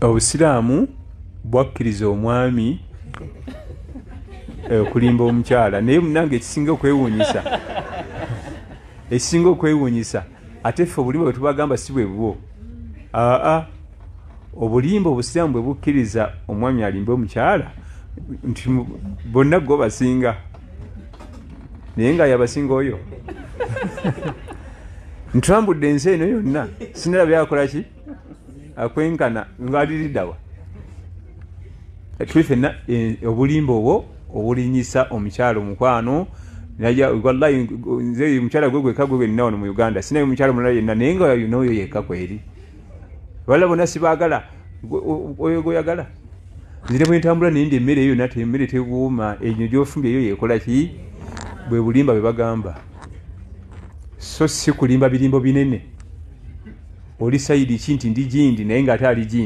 Obusilaamu bwakkiriza omwami okulimba omukyala, naye munange ekisinga okwewuunyisa ate ffe obulimba bwe tubagamba si bwe bwo. Obulimba Obusiraamu bwe bukkiriza omwami alimbe omukyala nti bonna go basinga, naye nga yabasinga oyo ntambudde ensi eno yonna sinalabye akola ki akwenkana ng'aliriddawa. Tuli ffenna obulimba obwo obulinyisa omukyala omukwano, wallahi nze omukyala gwe gwekka gwe nina wano mu Uganda, sinayo omukyala mulala yenna, naye nga n'oyo yekka kweri. Wala bonna sibaagala, oyo goyagala. Nzire bwe ntambula naye ndi emmere eyo nate emmere tebuuma, enyo gy'ofumbye eyo yekola ki? Bwe bulimba bwe bagamba. So si kulimba birimbo binene. Oli sayidi ki nti ndi gindi naye ng'ate ali gindi.